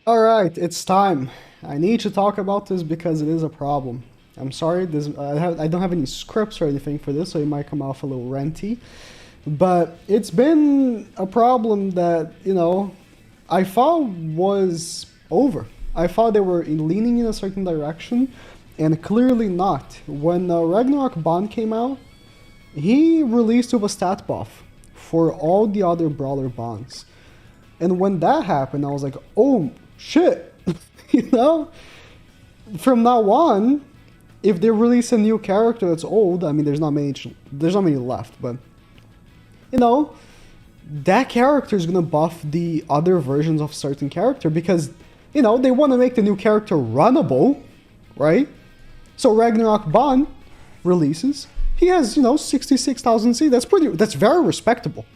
All right, it's time. I need to talk about this because it is a problem. I'm sorry, I don't have any scripts or anything for this, so it might come off a little ranty. But it's been a problem that, I thought was over. I thought they were leaning in a certain direction, and clearly not. When Ragnarok Bond came out, he released with a stat buff for all the other Brawler Bonds. And when that happened, I was like, oh shit, you know? From now on, if they release a new character that's old, I mean, there's not many left, but that character is gonna buff the other versions of certain character because, they want to make the new character runnable, right? So Ragnarok Bond releases. He has, 66,000 C. That's very respectable.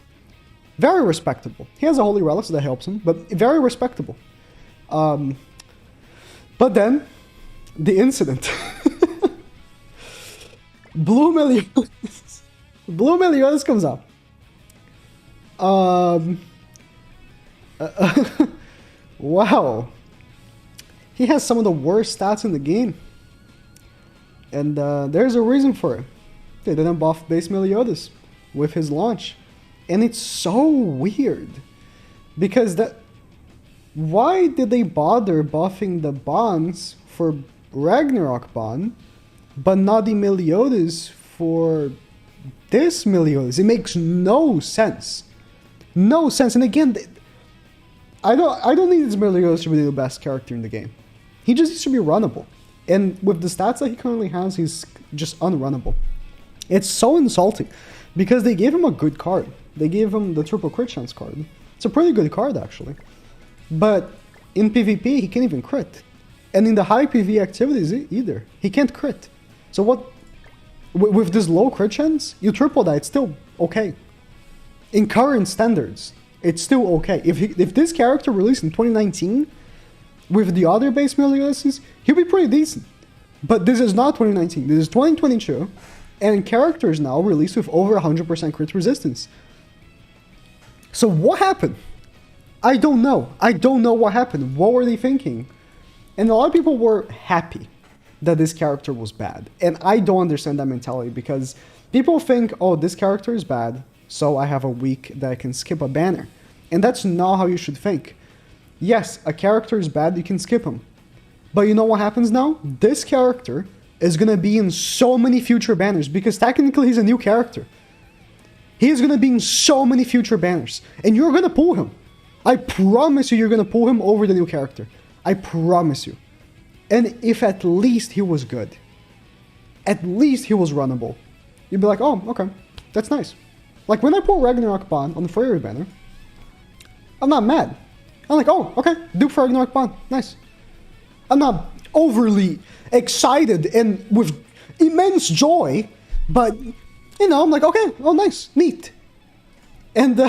Very respectable. He has a Holy Relic, so that helps him, but very respectable. But then, the incident. Blue Meliodas. Blue Meliodas comes up. Wow. He has some of the worst stats in the game. And there's a reason for it. They didn't buff base Meliodas with his launch. And it's so weird. Because why did they bother buffing the bonds for Ragnarok Bond, but not the Meliodas for this Meliodas? It makes no sense. No sense. And again, I don't need this Meliodas to be the best character in the game. He just needs to be runnable. And with the stats that he currently has, he's just unrunnable. It's so insulting because they gave him a good card. They gave him the triple crit chance card. It's a pretty good card, actually. But in PvP, he can't even crit. And in the high PvE activities either. He can't crit. So what? With this low crit chance, you triple that, it's still okay. In current standards, it's still okay. If this character released in 2019, with the other base Meliodas, he'll be pretty decent. But this is not 2019, this is 2022, and characters now released with over 100% crit resistance. So what happened? I don't know. I don't know what happened. What were they thinking? And a lot of people were happy that this character was bad. And I don't understand that mentality because people think, oh, this character is bad, so I have a week that I can skip a banner. And that's not how you should think. Yes, a character is bad, you can skip him. But you know what happens now? This character is going to be in so many future banners because technically he's a new character. He is going to be in so many future banners. And you're going to pull him. I promise you're going to pull him over the new character. I promise you. And if at least he was good, at least he was runnable, you'd be like, oh, okay, that's nice. Like when I pull Ragnarok Bond on the Freya banner, I'm not mad. I'm like, oh, okay, Duke for Ragnarok Bond, nice. I'm not overly excited and with immense joy, but, I'm like, okay, oh, nice, neat. And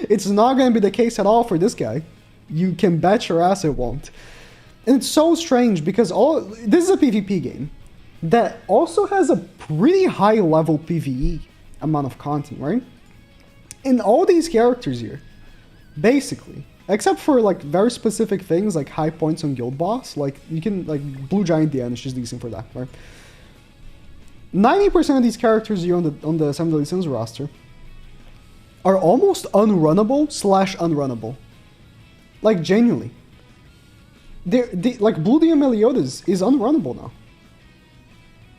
it's not going to be the case at all for this guy. You can bet your ass it won't. And it's so strange because this is a PvP game that also has a pretty high level PvE amount of content, right? And all these characters here, basically, except for like very specific things like high points on Guild Boss, like you can, like Blue Giant Diana is just decent for that, right? 90% of these characters here on the 7 Deadly Sins roster are almost unrunnable/unrunnable. Like genuinely. Like Blue Dia Meliodas is unrunnable now.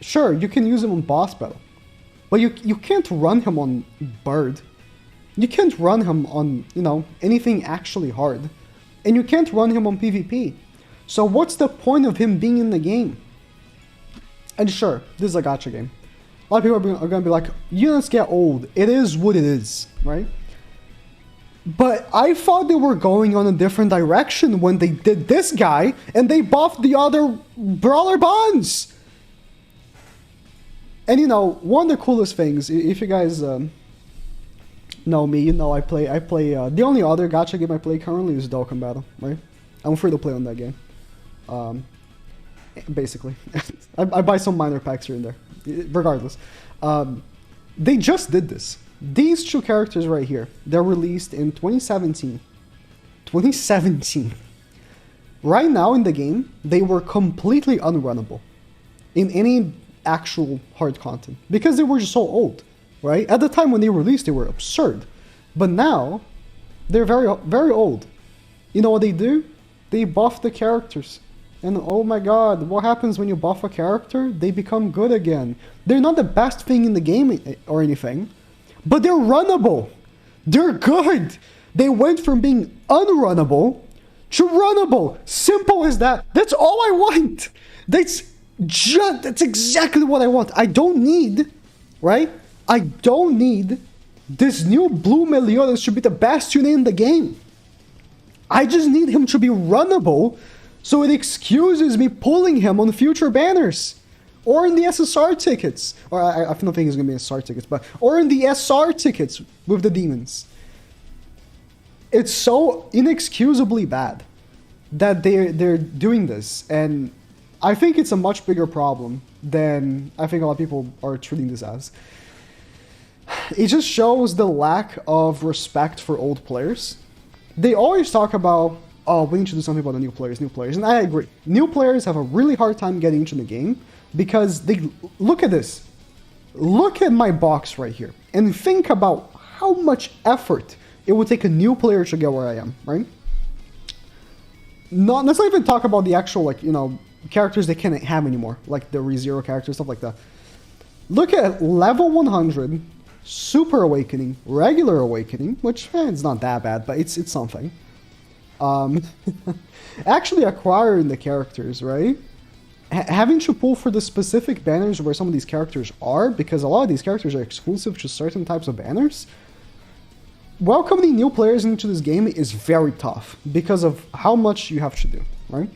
Sure, you can use him on boss battle, but you can't run him on Bird. You can't run him on, anything actually hard. And you can't run him on PvP. So what's the point of him being in the game? And sure, this is a gacha game. A lot of people are going to be like, units get old. It is what it is, right? But I thought they were going on a different direction when they did this guy and they buffed the other Brawler Bonds. And one of the coolest things, if you guys know me, I play the only other gacha game I play currently is Dokkan Battle, right? I'm free to play on that game. Basically. I buy some minor packs here and there. Regardless. They just did this. These two characters right here, they're released in 2017, 2017. Right now in the game, they were completely unrunnable in any actual hard content because they were just so old, right? At the time when they released, they were absurd. But now, they're very, very old. You know what they do? They buff the characters. And oh my god, what happens when you buff a character? They become good again. They're not the best thing in the game or anything, but they're runnable. They're good. They went from being unrunnable to runnable. Simple as that. That's all I want. That's exactly what I want. I don't need, right? I don't need this new blue Meliodas to be the best unit in the game. I just need him to be runnable so it excuses me pulling him on future banners. Or in the SSR tickets. Or I don't think it's going to be SSR tickets, but or in the SR tickets with the demons. It's so inexcusably bad that they're doing this, and I think it's a much bigger problem than I think a lot of people are treating this as. It just shows the lack of respect for old players. They always talk about, oh, we need to do something about the new players, and I agree. New players have a really hard time getting into the game because they look at this. Look at my box right here and think about how much effort it would take a new player to get where I am, right? Let's not even talk about the actual, like, you know, characters they can't have anymore, like the ReZero characters, stuff like that. Look at level 100, Super Awakening, Regular Awakening, which it's not that bad, but it's something. Actually acquiring the characters, right? Having to pull for the specific banners where some of these characters are, because a lot of these characters are exclusive to certain types of banners. Welcoming new players into this game is very tough because of how much you have to do, right?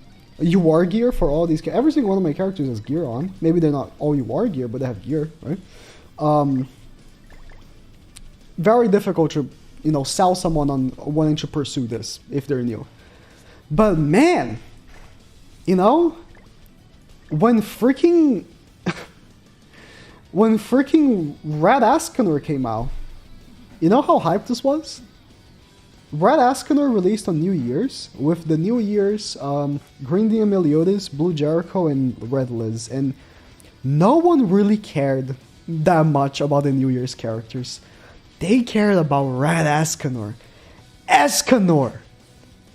UR gear for all these. Every single one of my characters has gear on. Maybe they're not all UR gear, but they have gear, right? Very difficult to, you know, sell someone on wanting to pursue this if they're new. But man, you know, when freaking Red Ascanor came out, you know how hyped this was? Red Ascanor released on New Year's, with the New Year's Green Demon Meliodas, Blue Jericho, and Red Liz, and no one really cared that much about the New Year's characters. They cared about Red Ascanor. Ascanor!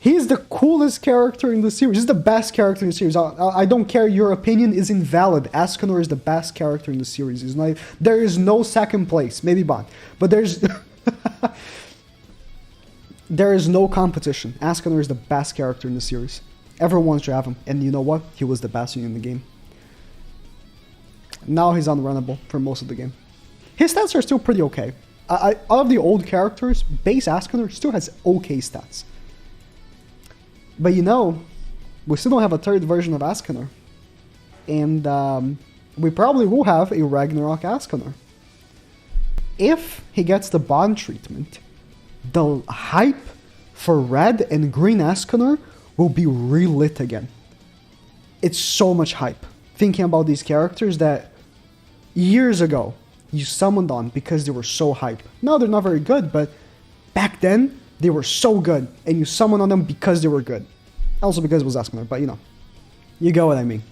He's the coolest character in the series. He's the best character in the series. I don't care, your opinion is invalid. Ascanor is the best character in the series. There is no second place. Maybe Bond. But there's... there is no competition. Ascanor is the best character in the series. Everyone wants to have him. And you know what? He was the best unit in the game. Now he's unrunnable for most of the game. His stats are still pretty okay. Out of the old characters, base Ascanor still has okay stats. But you know, we still don't have a third version of Ascanor. And we probably will have a Ragnarok Ascanor. If he gets the Bond treatment, the hype for Red and Green Ascanor will be relit again. It's so much hype. Thinking about these characters that years ago you summoned on because they were so hype. Now they're not very good, but back then they were so good, and you summoned on them because they were good. Also because it was Ascanor, but you know. You get what I mean.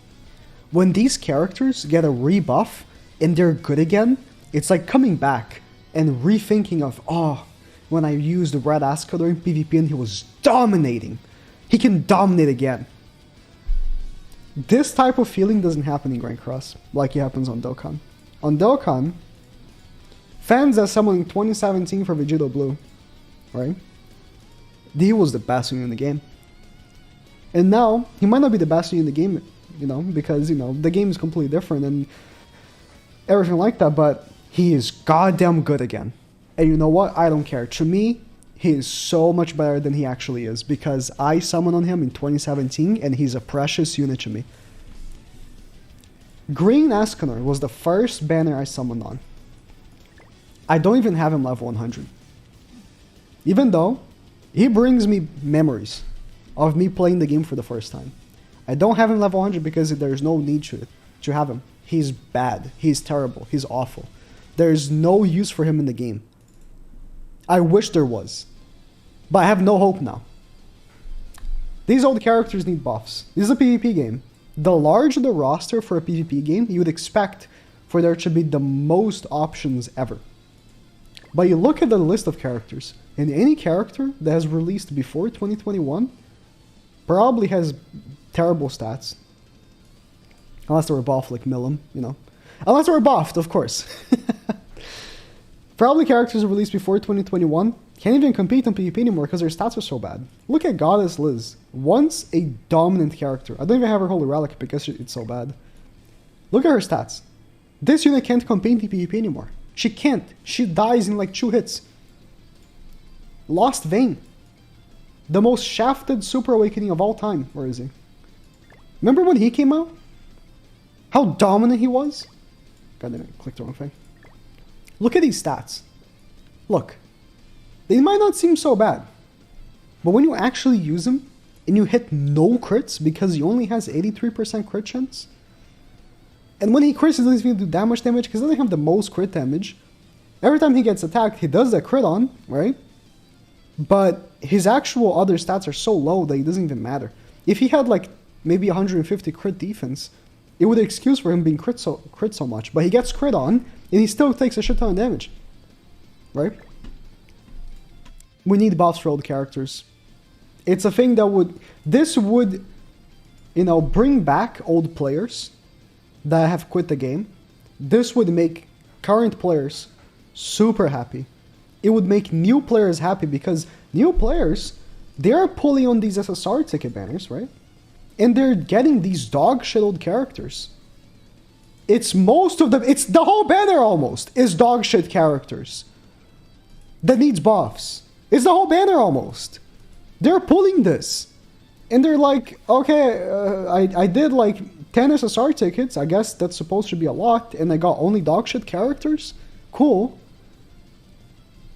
When these characters get a rebuff and they're good again, it's like coming back and rethinking of, oh, when I used Red Ascanor in PvP and he was dominating. He can dominate again. This type of feeling doesn't happen in Grand Cross like it happens on Dokkan. On Dokkan, fans that summoned in 2017 for Vegito Blue, right? He was the best unit in the game. And now, he might not be the best unit in the game, you know, because, you know, the game is completely different and everything like that, but he is goddamn good again. And you know what? I don't care. To me, he is so much better than he actually is, because I summoned on him in 2017 and he's a precious unit to me. Green Ascanor was the first banner I summoned on. I don't even have him level 100. Even though he brings me memories of me playing the game for the first time. I don't have him level 100 because there's no need to have him. He's bad. He's terrible. He's awful. There's no use for him in the game. I wish there was. But I have no hope now. These old characters need buffs. This is a PvP game. The larger the roster for a PvP game, you would expect for there to be the most options ever. But you look at the list of characters, and any character that has released before 2021 probably has terrible stats. Unless they were buffed like Milim, you know. Unless they were buffed, of course. Probably characters released before 2021 can't even compete on PvP anymore because their stats are so bad. Look at Goddess Liz. Once a dominant character. I don't even have her Holy Relic because it's so bad. Look at her stats. This unit can't compete in PvP anymore. She can't. She dies in like 2 hits. Lost Vein. The most shafted Super Awakening of all time. Where is he? Remember when he came out? How dominant he was? God damn it, I clicked the wrong thing. Look at these stats. Look. They might not seem so bad. But when you actually use him, and you hit no crits because he only has 83% crit chance, and when he crits, he doesn't even do that much damage because he doesn't have the most crit damage. Every time he gets attacked, he does that crit on, right? But his actual other stats are so low that it doesn't even matter. If he had like maybe 150 crit defense, it would excuse for him being crit so much. But he gets crit on, and he still takes a shit ton of damage. Right? We need buffs for old characters. It's a thing that would... This would, you know, bring back old players that have quit the game. This would make current players super happy. It would make new players happy because new players, they are pulling on these SSR ticket banners, right? And they're getting these dog shit old characters. It's most of them, it's the whole banner almost, is dog shit characters that needs buffs. It's the whole banner almost. They're pulling this. And they're like, okay, I did like 10 SSR tickets, I guess that's supposed to be a lot, and I got only dog shit characters? Cool.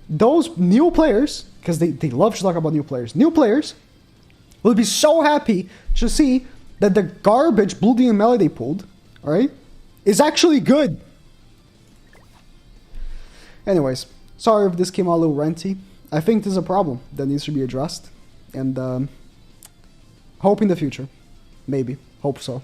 Those new players, because they love to talk about new players will be so happy to see that the garbage Blue Demon Melee they pulled, alright, is actually good. Anyways, sorry if this came out a little renty. I think this is a problem that needs to be addressed. And hope in the future. Maybe. Hope so.